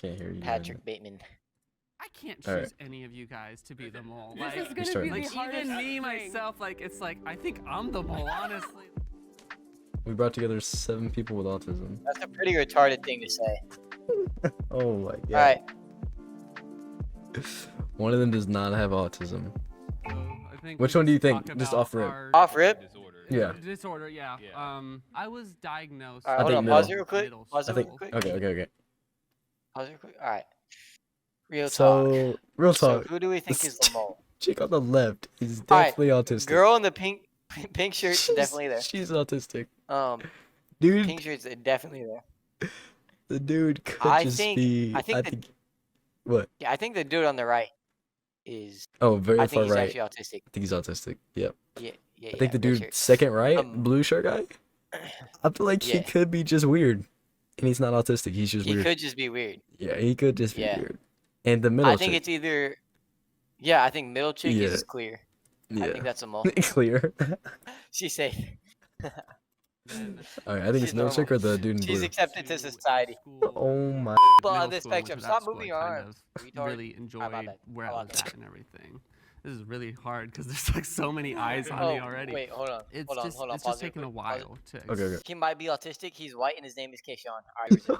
can't hear you. Patrick Bateman. I can't All choose right. any of you guys to be the mole. This is Like, gonna be Like, the hardest even me thing. myself, like, it's like, I think I'm the mole, honestly. We brought together 7 people with autism. That's a pretty retarded thing to say. Oh my god. All right. One of them does not have autism. So I think Which we one do you just think? talk Just about off rip. our Off rip. Yeah. disorder, yeah. I was diagnosed. All right, I hold think on. middle. Pause it real quick. Middle Pause it I real think. quick. Okay. Pause it real quick. All right. Real talk. So, real So talk. who do we think is the mole? Chick on the left is All right, definitely autistic. Girl in the pink shirt, She's- definitely there. She's autistic. Pink Dude, shirt's definitely there. the dude could I just think- be. I think What? Yeah, I think the dude on the right is. Oh, very I far think he's right. actually autistic. I think he's autistic. Yep. Yeah. I think the blue dude shirt. second right, Um, blue shirt guy. I feel like he yeah. could be just weird, and he's not autistic. He's just He weird. could just be weird. Yeah, he could just be Yeah. weird. And the middle I think chick. it's either. Yeah, I think middle chick Yeah. is clear. Yeah. I think that's a mole. Clear. She's safe. All right, I think it's She's middle chick or normal. the dude in She's blue. accepted to society. Oh my. But on Middle this school, I went spectrum, to stop that school, moving I your kind arm. of Retard. really enjoyed bad. where How I about was that? at and everything. This is really hard because there's like so many eyes on me already. Wait, hold on. It's hold on, just hold on. it's Pause just it taking a quick, pause it. while to. Okay. He might be autistic. He's white, and his name is Kayshawn. All right, resume.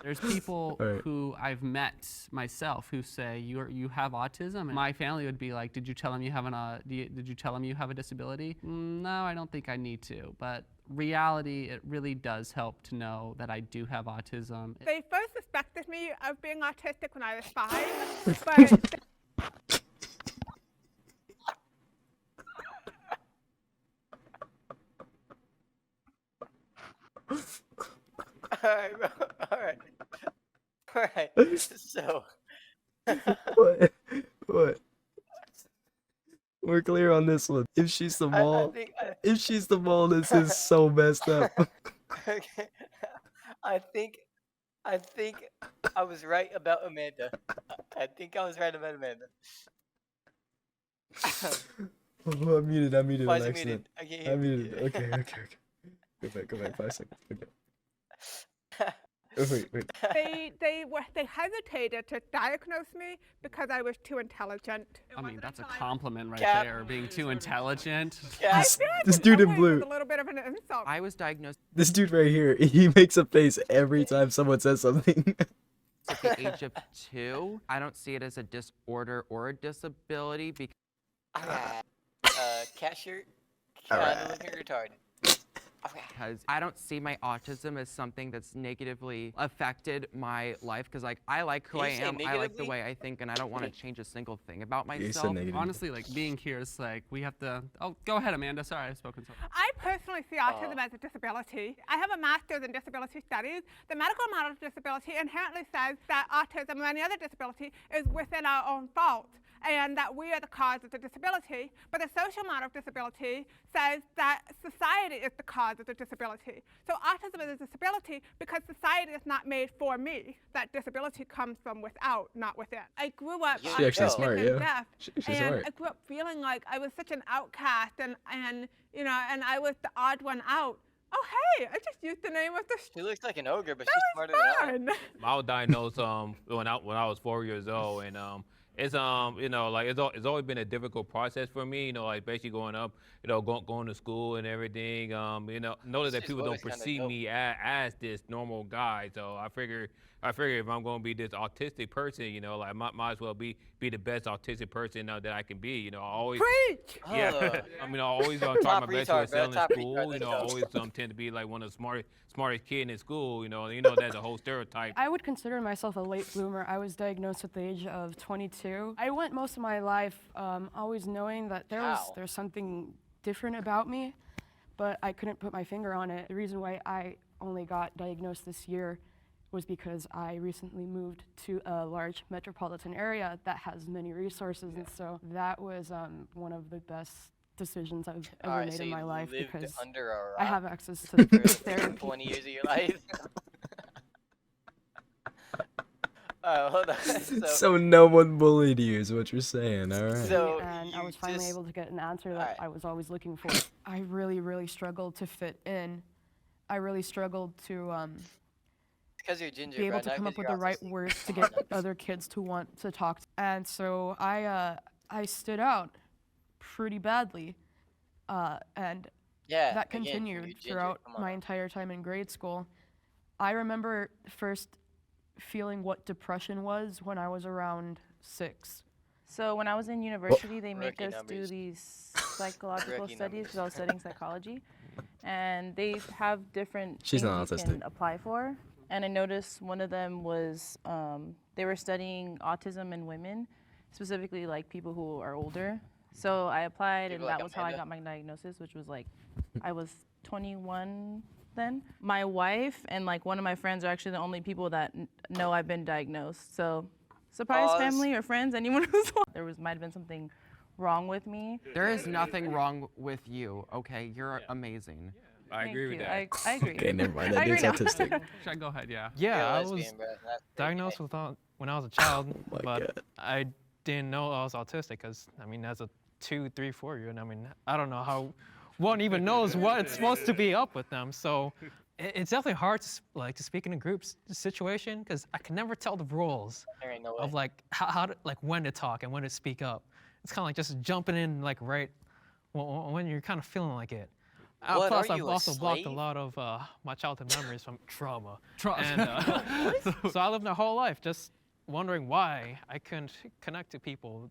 There's people Alright. who I've met myself who say you have autism. And my family would be like, did you tell him you have did you tell him you have a disability? No, I don't think I need to. But reality, it really does help to know that I do have autism. They first suspected me of being autistic when I was 5, but Alright, bro. Alright. So. What? What? We're clear on this one. If she's the mole, if she's the mole, this is so messed up. Okay. I think I was right about Amanda. I think I was right about Amanda. Oh, I'm muted. I'm muted Why on is it accident. muted? I can't hear I'm you. muted. Okay. Go back. 5 seconds. Okay. Oh, wait. they hesitated to diagnose me because I was too intelligent. I mean, that's a compliment right Cap. there, being too intelligent. Yeah. This dude in It blue. was a little bit of an insult. I was diagnosed This dude right here, he makes a face every time someone says something. at the age of 2. I don't see it as a disorder or a disability because Cat shirt. Alright. Looking retarded. Okay. I don't see my autism as something that's negatively affected my life because like I like who Did I you say am, I like the negatively? way I think, and I don't want to change a single thing about Yeah, he said myself. negative. Honestly, like being here is like we have to. Oh, go ahead, Amanda. Sorry, I've spoken so. I personally see autism as a disability. I have a master's in disability studies. The medical model of disability inherently says that autism or any other disability is within our own fault and that we are the cause of the disability. But the social model of disability says that society is the cause of the disability. So autism is a disability because society is not made for me. That disability comes from without, not within. I grew up She actually autistic smart, and yeah. deaf, She's and smart. I grew up feeling like I was such an outcast and you know, and I was the odd one out. Oh hey, I just used the name of the She looks like an ogre, but that she's was smarter than I am. fun. I was diagnosed when I was 4 years old, and it's you know, like it's always been a difficult process for me, you know, like basically growing up, you know, going to school and everything, you know, notice that This people was don't kinda perceive dope. me as this normal guy, so I figure if I'm gonna be this autistic person, you know, like might as well be the best autistic person that I can be, you know. I always Preach! yeah, I mean, I always try Top my best to retard, excel bro, in top school. retard, You know, I let's go. always tend to be like one of the smartest kid in school. You know, that's a whole stereotype. I would consider myself a late bloomer. I was diagnosed at the age of 22. I went most of my life always knowing that there's something different about me, but I couldn't put my finger on it. The reason why I only got diagnosed this year was because I recently moved to a large metropolitan area that has many resources, and so that was one of the best decisions I've ever Alright, made so in you my life lived because under a rock I have access to for therapy. 20 years of your life. Hold on. So no one bullied you is what you're saying, alright. So And I you was finally just- able to get an answer that Alright. I was always looking for. I really struggled to fit in. I really struggled to because you're ginger, be able bro, to not come 'cause up with you're the right autistic. words to Come on get now. other kids to want to talk. And so I stood out pretty badly, and Yeah, that again, continued you're ginger. throughout Come on my now. entire time in grade school. I remember first feeling what depression was when I was around 6. So when I was in university, they make Rookie us do numbers. these psychological Rookie studies numbers. because I was studying psychology, and they have different She's things not you can autistic. apply for. And I noticed one of them was they were studying autism in women, specifically like people who are older. So I applied, and People like that was how I Amanda? got my diagnosis, which was like I was 21 then. My wife and like one of my friends are actually the only people that know I've been diagnosed. So surprise Pause. family or friends, anyone who's there might have been something wrong with me. There is nothing wrong with you, okay? You're amazing. I Thank agree with you. that. I agree. Okay, never mind. I That dude's agree now. autistic. Should I go ahead? Yeah. You're Yeah, a I lesbian, was bro. That's diagnosed okay. when I was a child, my but God. I didn't know I was autistic because, I mean, as a 2, 3, 4-year-old, I mean, I don't know how one even knows what's supposed to be up with them. So it's definitely hard to speak in a group situation because I can never tell the rules There ain't no way. of like how to, like when to talk and when to speak up. It's kind of like just jumping in like right when you're kind of feeling like it. What, Plus, are I've you a also blocked a slave? lot of my childhood memories from trauma. Trauma. And so I lived my whole life just wondering why I couldn't connect to people.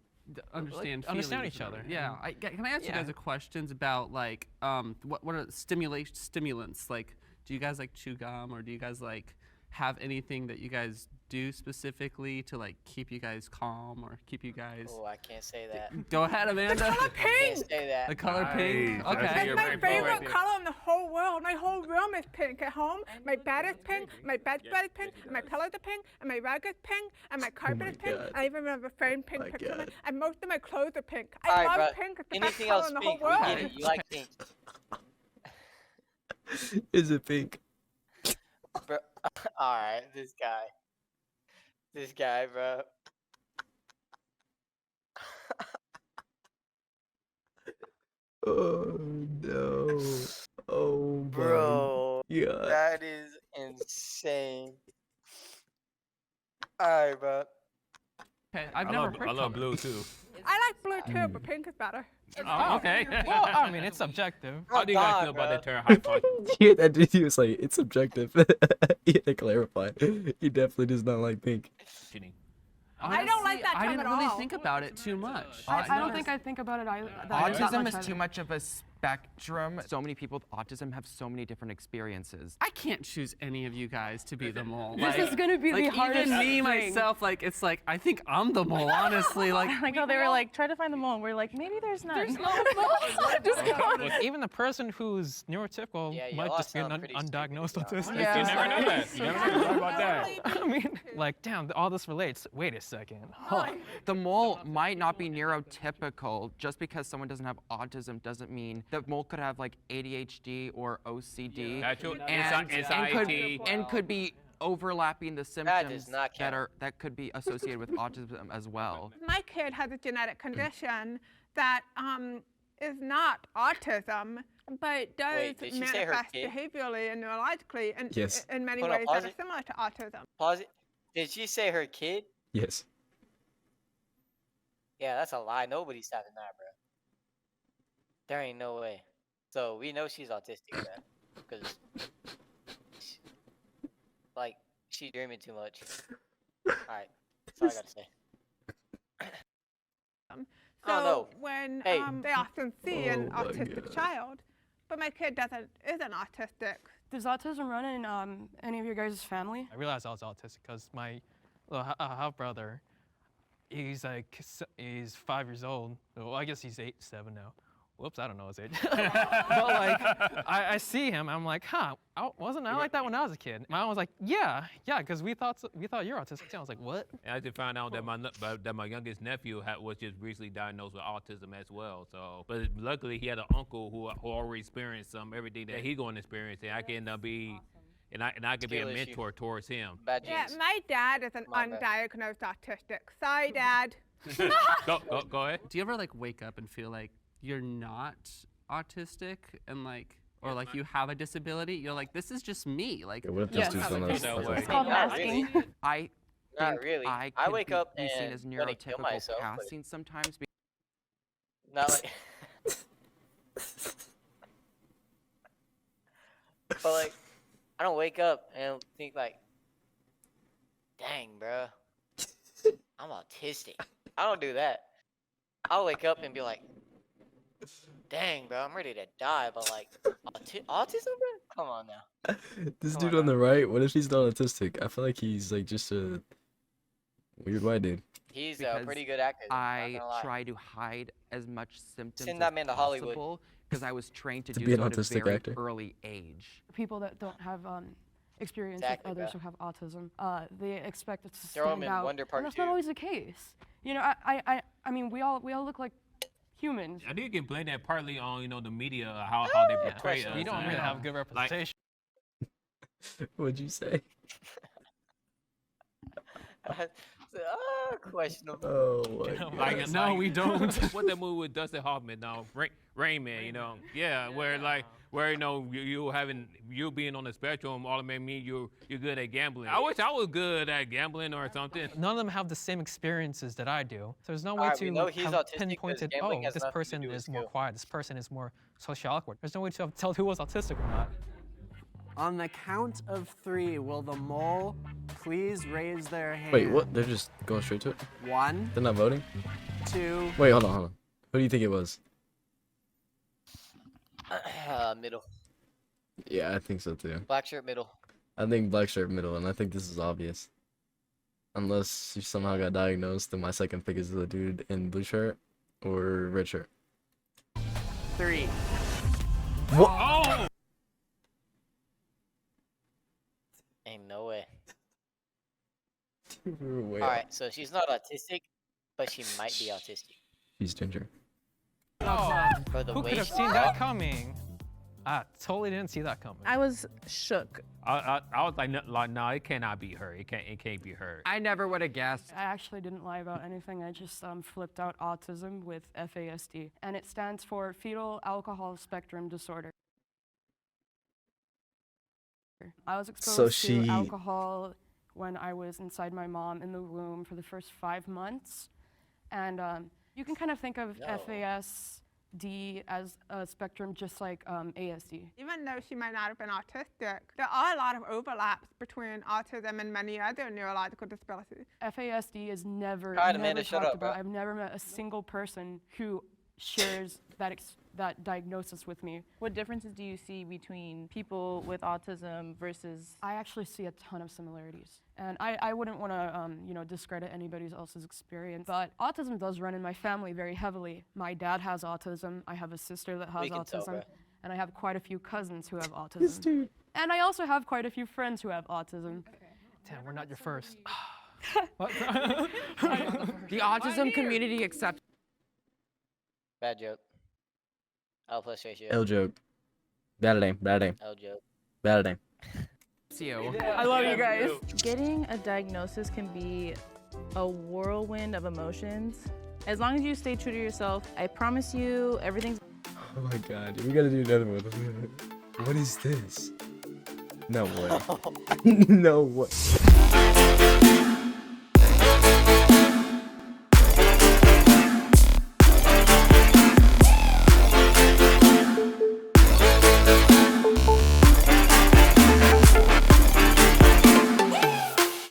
Understand understand feelings each and other. everything. Yeah. Can I ask you Yeah. guys a questions about like what are stimulants? Like, do you guys like chew gum, or do you guys like have anything that you guys do specifically to like keep you guys calm or keep you guys? Oh, I can't say that. Go ahead, Amanda. color I can't pink. say that. The color pink. Nice. That's Okay. your That's my right point right favorite there. color in the whole world. My whole room is pink. At home, my bed is pink, my bedspread is pink, and my pillows are pink, and my rug is pink, and my carpet is pink. God. I even have a framed pink My picture of it, God. and most of my clothes are pink. I All right, love bro. pink. It's the best Anything color else in the pink? whole We world. get it. You like pink. Is it pink? Bro. Alright, this guy, bro. Oh no. Oh my Bro, God. that is insane. Alright, bro. Okay. I've I never love, heard I love color. blue too. I like blue too, but pink is better. Oh, okay. Well, I mean, it's subjective. How do you guys God, feel about bro. that term high function? Yeah, that dude, he was like, it's subjective. He had to clarify. He definitely does not like pink. I don't like that I term didn't at really all. think about it too much. I don't think I think about it either. that Autism much is too either. much of a spectrum. So many people with autism have so many different experiences. I can't choose any of you guys to be the mole. This is gonna be the like, hardest even me thing. myself, like it's like I think I'm the mole, honestly. Like Like how they were like, try to find the mole, and we're like, maybe there's none. There's no Just go. Even the person who's neurotypical Yeah, might y'all just be an sound pretty stupid, undiagnosed to be honest. autistic. Yeah. You never know that. You never know. What about that? I mean, like, damn, all this relates. Wait a second. Huh. The mole might not be neurotypical. Just because someone doesn't have autism doesn't mean the mole could have like ADHD or OCD Actual and anxiety. could be overlapping the symptoms not count. that could be associated with autism as well. My kid has a genetic condition that is not autism, but does Wait, did she say her manifest kid? behaviorally and neurologically Yes. in many Hold on, ways pause that are it. similar to autism. Pause it. Did she say her kid? Yes. Yeah, that's a lie. Nobody's having that, bro. There ain't no way. So we know she's autistic, bro. Because, like, she dreaming too much. Alright, that's all I gotta say. I don't So know. when Hey. they often see an Oh my autistic God. child, but my kid isn't autistic. Does autism run in any of your guys' family? I realized I was autistic because my little half brother, he's 5 years old. Well, I guess he's 7 now. Whoops, I don't know his age. But like, I see him, I'm like, huh, wasn't I like that when I was a kid? My mom was like, yeah, because we thought you're autistic too. I was like, what? And I just found out that my youngest nephew was just recently diagnosed with autism as well. So, but luckily he had an uncle who already experienced everything that he going to experience, and I can be, and I can be a Skill issue. mentor towards him. Bad Yeah, genes. my dad is an Come on, bro. undiagnosed autistic. Sorry, Dad. Go ahead. do you ever like wake up and feel like you're not autistic and like or like you have a disability, you're like, this is just me. Like, Yeah, what if Yes. this dude's one of That those? way. It's called Not masking. really. I Not think really. I I could wake be, up be seen and as wanna kill neurotypical myself, but- passing sometimes. Not like. But like, I don't wake up and think like, dang, bro, I'm autistic. I don't do that. I'll wake up and be like, dang, bro, I'm ready to die. But like, autism, bro? Come on now. This Come dude on on the right, what if he's not autistic? I feel like he's like just a weird white dude. He's a Because pretty good actor. Though, not I gonna lie. try to hide as much symptoms Send as that man to Hollywood. possible because I was trained to To do be an so at a autistic very actor. early age. People that don't have experience Exactly, with others bro. who have autism, they expect it to Throw 'em stand in out, Wonder Park and that's not 2. always the case. You know, I mean, we all look like humans. I think you can blame that partly on the media, how they portray us. We don't really and, have good representation. What'd you say? Questionable. Oh my You know, god. Like, no, we don't. What that movie with Dustin Hoffman now, Rain Man, yeah, where you being on the spectrum automatically mean you're good at gambling. I wish I was good at gambling or something. None of them have the same experiences that I do. So there's no way Alright, we to know he's have autistic 'cause pinpointed, gambling oh, has this nothing to person do with is more skill. quiet, this person is more socially awkward. There's no way to tell who was autistic or not. On the count of 3, will the mole please raise their hand? Wait, what? They're just going straight to it? 1, They're not voting? 2. Wait, hold on. Who do you think it was? Middle. Yeah, I think so too. Black shirt, middle. I think black shirt middle, and I think this is obvious. Unless you somehow got diagnosed, then my second pick is the dude in blue shirt or red shirt. 3. What? Oh! Ain't no way. We're way All off. right, so she's not autistic, but she might be autistic. She's ginger. For the Who way could have she seen that talks. coming? I totally didn't see that coming. I was shook. I was like, no, it cannot be her. It can't be her. I never would have guessed. I actually didn't lie about anything. I just flipped out autism with FASD, and it stands for Fetal Alcohol Spectrum Disorder. I was exposed to alcohol when I was inside my mom in the womb for the first 5 months, and you can kind of think of FASD as a spectrum just like ASD. Even though she might not have been autistic, there are a lot of overlaps between autism and many other neurological disabilities. FASD is never, Alright, never Amanda, shut talked up, bro. about. I've never met a single person who shares that diagnosis with me. What differences do you see between people with autism versus? I actually see a ton of similarities. And I wouldn't want to, discredit anybody else's experience, but autism does run in my family very heavily. My dad has autism. I have a sister that has We can tell, autism, bro. and I have quite a few cousins who have autism. And I also have quite a few friends who have autism. Damn, we're not your first. The autism community accepts. Bad joke. L plus ratio. L joke. Bad name. L joke. Bad name. You. I love you guys. Getting a diagnosis can be a whirlwind of emotions. As long as you stay true to yourself, I promise you everything's. Oh my god, we gotta do another one. What is this? No way. No way.